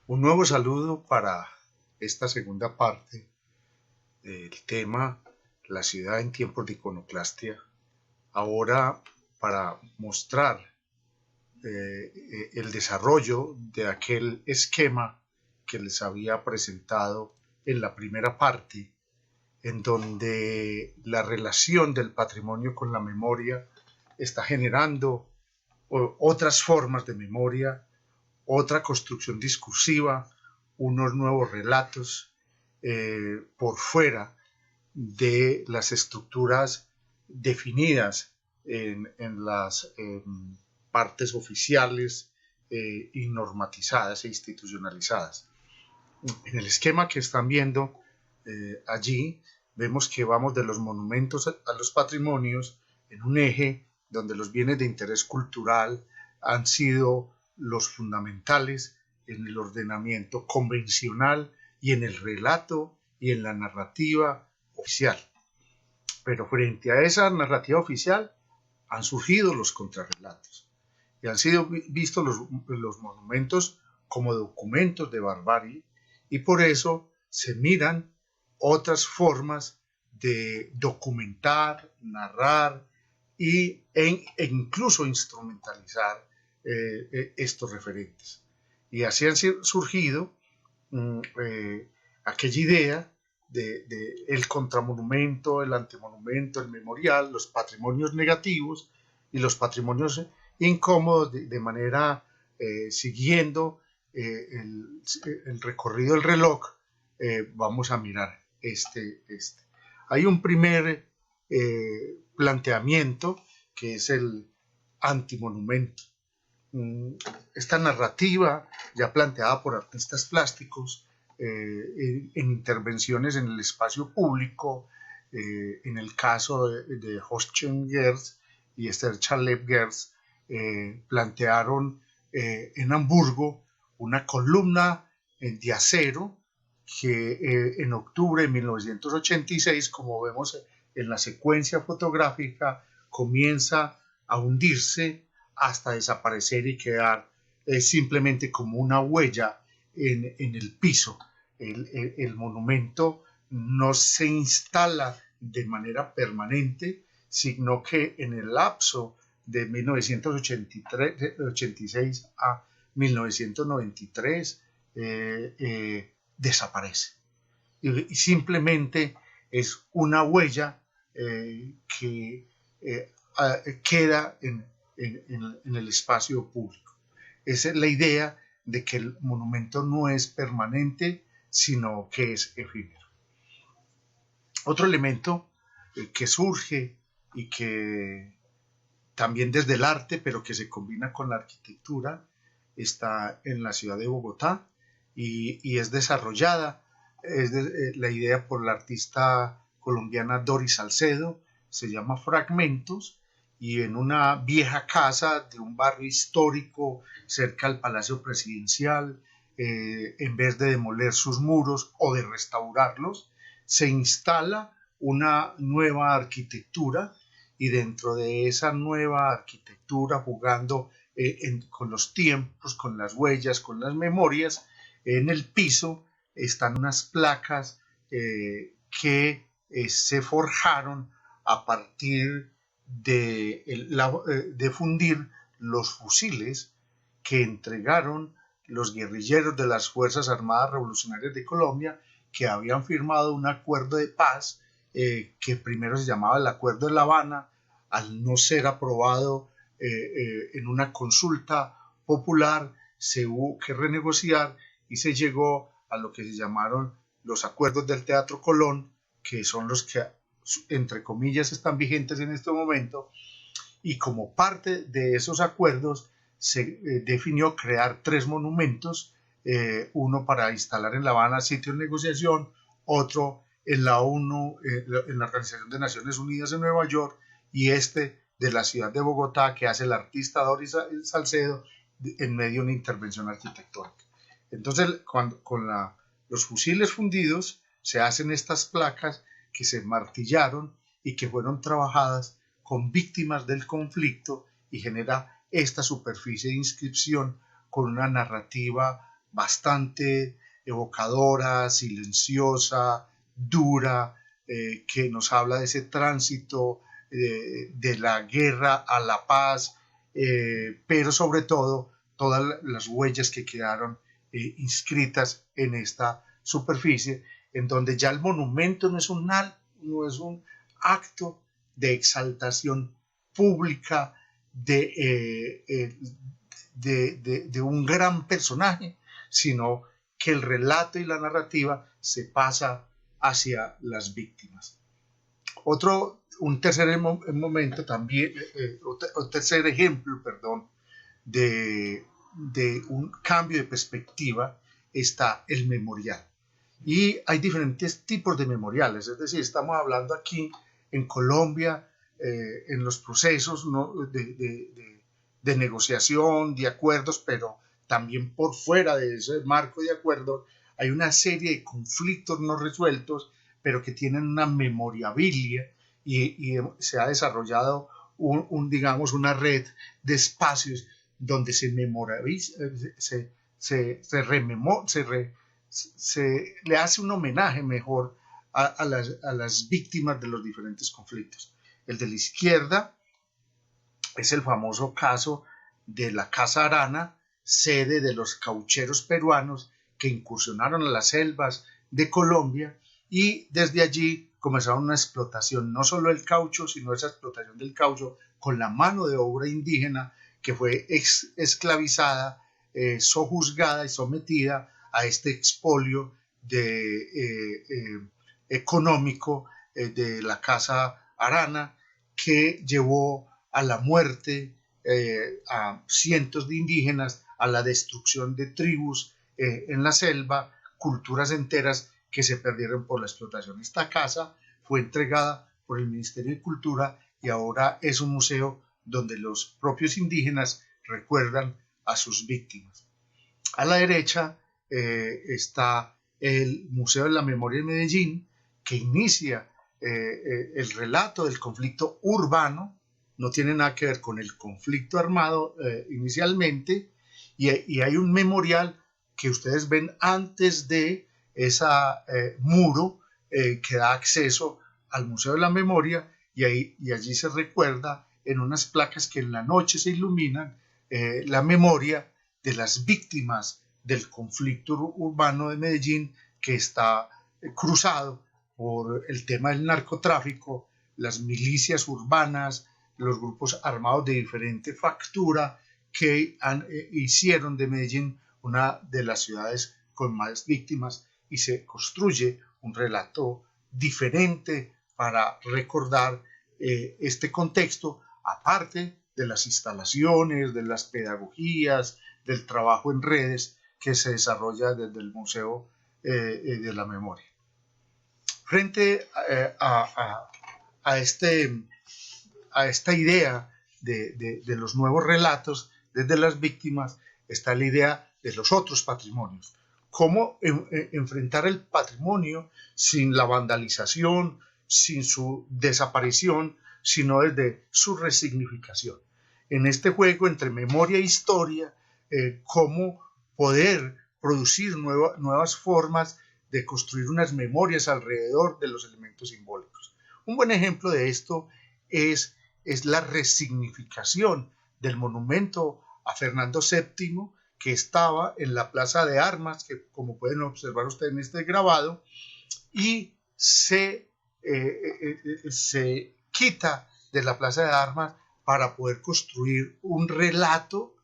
Un nuevo saludo para esta segunda parte del tema La ciudad en tiempos de iconoclastia. Ahora para mostrar el desarrollo de aquel esquema que les había presentado en la primera parte, en donde la relación del patrimonio con la memoria está generando otras formas de memoria, otra construcción discursiva, unos nuevos relatos por fuera de las estructuras definidas en las partes oficiales y normatizadas e institucionalizadas. En el esquema que están viendo allí, vemos que vamos de los monumentos a los patrimonios en un eje donde los bienes de interés cultural han sido los fundamentales en el ordenamiento convencional y en el relato y en la narrativa oficial. Pero frente a esa narrativa oficial han surgido los contrarrelatos y han sido vistos los monumentos como documentos de barbarie, y por eso se miran otras formas de documentar, narrar e incluso instrumentalizar estos referentes. Y así han surgido aquella idea de el contramonumento, el antimonumento, el memorial, los patrimonios negativos y los patrimonios incómodos, de manera siguiendo el recorrido del reloj. Vamos a mirar este. Hay un primer planteamiento que es el antimonumento. Esta narrativa ya planteada por artistas plásticos en intervenciones en el espacio público, en el caso de Jochen Gerz y Esther Charlev Gerz, plantearon en Hamburgo una columna de acero que en octubre de 1986, como vemos en la secuencia fotográfica, comienza a hundirse hasta desaparecer y quedar simplemente como una huella en el piso. El monumento no se instala de manera permanente, sino que en el lapso de 1986 a 1993 desaparece. Y simplemente es una huella que queda en el espacio público. Esa es la idea de que el monumento no es permanente, sino que es efímero. Otro elemento que surge y que también desde el arte, pero que se combina con la arquitectura, está en la ciudad de Bogotá y es desarrollada, la idea por la artista colombiana Doris Salcedo, se llama Fragmentos, y en una vieja casa de un barrio histórico cerca al Palacio Presidencial, en vez de demoler sus muros o de restaurarlos, se instala una nueva arquitectura, y dentro de esa nueva arquitectura, jugando con los tiempos, con las huellas, con las memorias, en el piso están unas placas que se forjaron a partir de fundir los fusiles que entregaron los guerrilleros de las Fuerzas Armadas Revolucionarias de Colombia, que habían firmado un acuerdo de paz que primero se llamaba el Acuerdo de La Habana. Al no ser aprobado en una consulta popular, se hubo que renegociar y se llegó a lo que se llamaron los Acuerdos del Teatro Colón, que son los que, entre comillas, están vigentes en este momento. Y como parte de esos acuerdos se definió crear 3 monumentos, uno para instalar en La Habana, sitio de negociación, otro en la ONU, en la Organización de Naciones Unidas en Nueva York, y este de la ciudad de Bogotá, que hace el artista Doris Salcedo en medio de una intervención arquitectónica. Entonces, con los fusiles fundidos se hacen estas placas que se martillaron y que fueron trabajadas con víctimas del conflicto, y genera esta superficie de inscripción con una narrativa bastante evocadora, silenciosa, dura, que nos habla de ese tránsito de la guerra a la paz, pero sobre todo todas las huellas que quedaron inscritas en esta superficie, en donde ya el monumento no es un acto de exaltación pública de un gran personaje, sino que el relato y la narrativa se pasa hacia las víctimas. Un tercer momento también, un tercer ejemplo, perdón, de un cambio de perspectiva está el memorial. Y hay diferentes tipos de memoriales, es decir, estamos hablando aquí en Colombia, en los procesos, ¿no?, de negociación, de acuerdos, pero también por fuera de ese marco de acuerdos hay una serie de conflictos no resueltos, pero que tienen una memorabilia y se ha desarrollado digamos, una red de espacios donde se memorializa, se le hace un homenaje mejor a las víctimas de los diferentes conflictos. El de la izquierda es el famoso caso de la Casa Arana, sede de los caucheros peruanos que incursionaron a las selvas de Colombia y desde allí comenzaron una explotación, no solo del caucho, sino esa explotación del caucho con la mano de obra indígena que fue esclavizada, sojuzgada y sometida a este expolio económico de la Casa Arana, que llevó a la muerte a cientos de indígenas, a la destrucción de tribus en la selva, culturas enteras que se perdieron por la explotación. Esta casa fue entregada por el Ministerio de Cultura y ahora es un museo donde los propios indígenas recuerdan a sus víctimas. A la derecha está el Museo de la Memoria de Medellín, que inicia el relato del conflicto urbano, no tiene nada que ver con el conflicto armado inicialmente, y hay un memorial que ustedes ven antes de ese muro que da acceso al Museo de la Memoria, y allí se recuerda en unas placas que en la noche se iluminan la memoria de las víctimas del conflicto urbano de Medellín, que está cruzado por el tema del narcotráfico, las milicias urbanas, los grupos armados de diferente factura que hicieron de Medellín una de las ciudades con más víctimas, y se construye un relato diferente para recordar este contexto, aparte de las instalaciones, de las pedagogías, del trabajo en redes que se desarrolla desde el Museo de la Memoria. Frente a esta idea de los nuevos relatos desde las víctimas, está la idea de los otros patrimonios. Cómo enfrentar el patrimonio sin la vandalización, sin su desaparición, sino desde su resignificación. En este juego entre memoria e historia, cómo poder producir nuevas formas de construir unas memorias alrededor de los elementos simbólicos. Un buen ejemplo de esto es la resignificación del monumento a Fernando VII, que estaba en la Plaza de Armas, que como pueden observar ustedes en este grabado, y se quita de la Plaza de Armas para poder construir un relato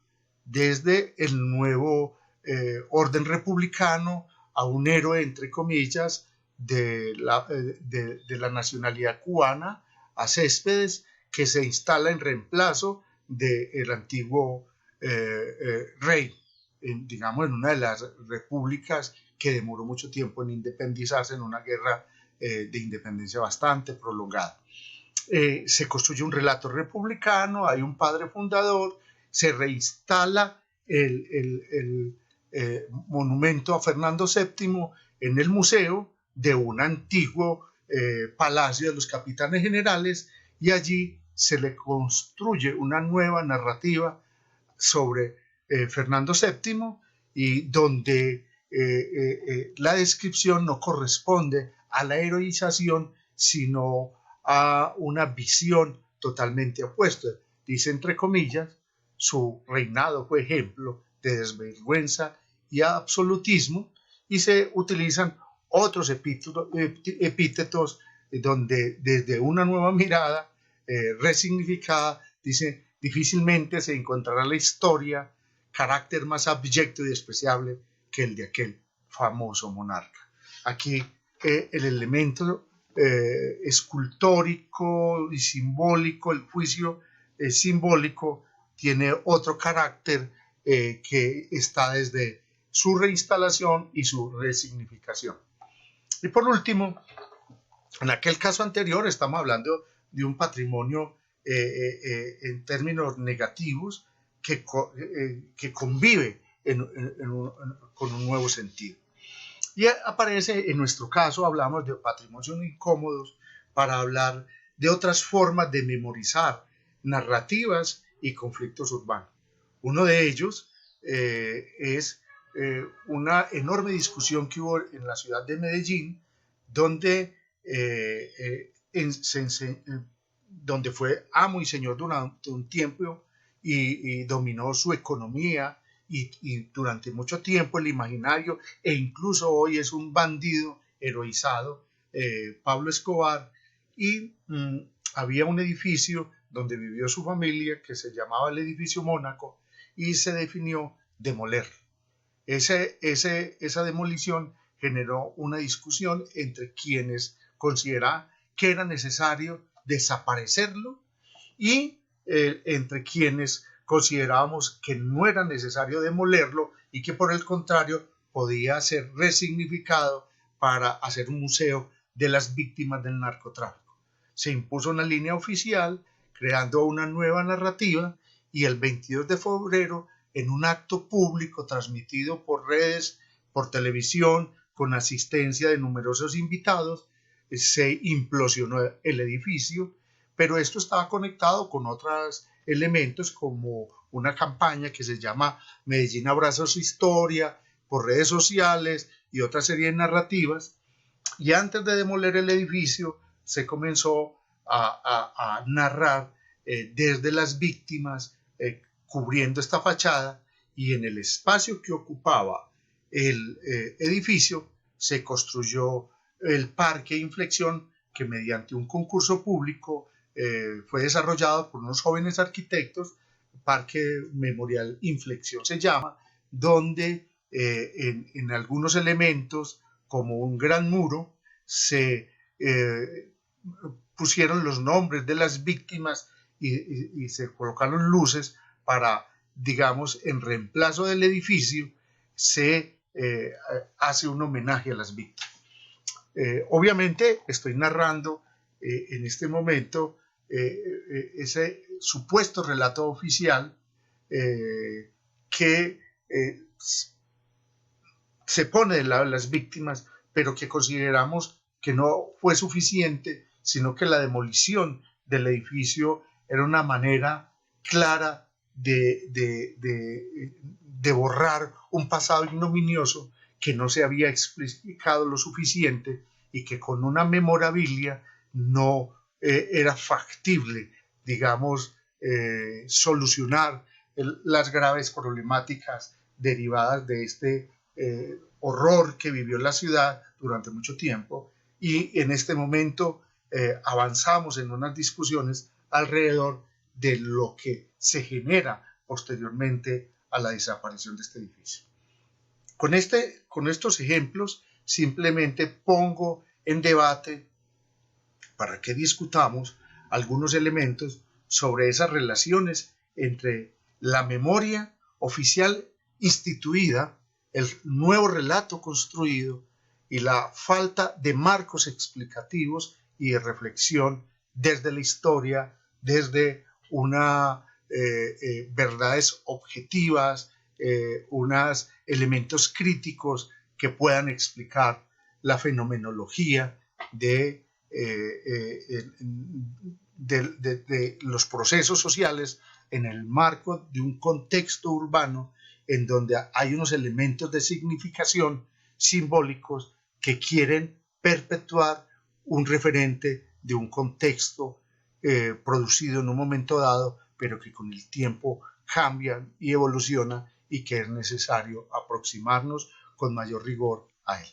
desde el nuevo orden republicano a un héroe, entre comillas, de la nacionalidad cubana, a Céspedes, que se instala en reemplazo del antiguo rey, digamos, en una de las repúblicas que demoró mucho tiempo en independizarse, en una guerra de independencia bastante prolongada. Se construye un relato republicano, hay un padre fundador, se reinstala el monumento a Fernando VII en el museo de un antiguo palacio de los capitanes generales, y allí se le construye una nueva narrativa sobre Fernando VII, y donde la descripción no corresponde a la heroización, sino a una visión totalmente opuesta. Dice entre comillas, su reinado fue ejemplo de desvergüenza y absolutismo, y se utilizan otros epítetos donde desde una nueva mirada resignificada dice: difícilmente se encontrará la historia carácter más abyecto y despreciable que el de aquel famoso monarca. Aquí el elemento escultórico y simbólico, el juicio simbólico, tiene otro carácter que está desde su reinstalación y su resignificación. Y por último, en aquel caso anterior estamos hablando de un patrimonio en términos negativos que convive con un nuevo sentido. Y aparece, en nuestro caso, hablamos de patrimonios incómodos para hablar de otras formas de memorizar narrativas y conflictos urbanos. Uno de ellos es una enorme discusión que hubo en la ciudad de Medellín, donde, donde fue amo y señor durante un tiempo y dominó su economía y durante mucho tiempo el imaginario, e incluso hoy es un bandido heroizado, Pablo Escobar, y había un edificio donde vivió su familia que se llamaba el edificio Mónaco y se definió demoler. Esa demolición generó una discusión entre quienes consideraban que era necesario desaparecerlo y entre quienes considerábamos que no era necesario demolerlo y que por el contrario podía ser resignificado para hacer un museo de las víctimas del narcotráfico. Se impuso una línea oficial creando una nueva narrativa y el 22 de febrero, en un acto público transmitido por redes, por televisión, con asistencia de numerosos invitados, se implosionó el edificio, pero esto estaba conectado con otros elementos como una campaña que se llama Medellín abraza su historia por redes sociales y otra serie de narrativas. Y antes de demoler el edificio se comenzó a narrar desde las víctimas, cubriendo esta fachada, y en el espacio que ocupaba el edificio se construyó el Parque Inflexión, que mediante un concurso público fue desarrollado por unos jóvenes arquitectos. Parque Memorial Inflexión se llama, donde en algunos elementos, como un gran muro, se pusieron los nombres de las víctimas y se colocaron luces para, digamos, en reemplazo del edificio, se hace un homenaje a las víctimas. Obviamente estoy narrando en este momento ese supuesto relato oficial que se pone del lado de las víctimas, pero que consideramos que no fue suficiente, sino que la demolición del edificio era una manera clara de borrar un pasado ignominioso que no se había explicado lo suficiente y que con una memorabilia no era factible, digamos, solucionar las graves problemáticas derivadas de este horror que vivió la ciudad durante mucho tiempo. Y en este momento avanzamos en unas discusiones alrededor de lo que se genera posteriormente a la desaparición de este edificio. Con estos ejemplos simplemente pongo en debate para que discutamos algunos elementos sobre esas relaciones entre la memoria oficial instituida, el nuevo relato construido y la falta de marcos explicativos y de reflexión desde la historia, desde unas verdades objetivas, unos elementos críticos que puedan explicar la fenomenología de los procesos sociales en el marco de un contexto urbano en donde hay unos elementos de significación simbólicos que quieren perpetuar un referente de un contexto producido en un momento dado, pero que con el tiempo cambian y evolucionan y que es necesario aproximarnos con mayor rigor a él.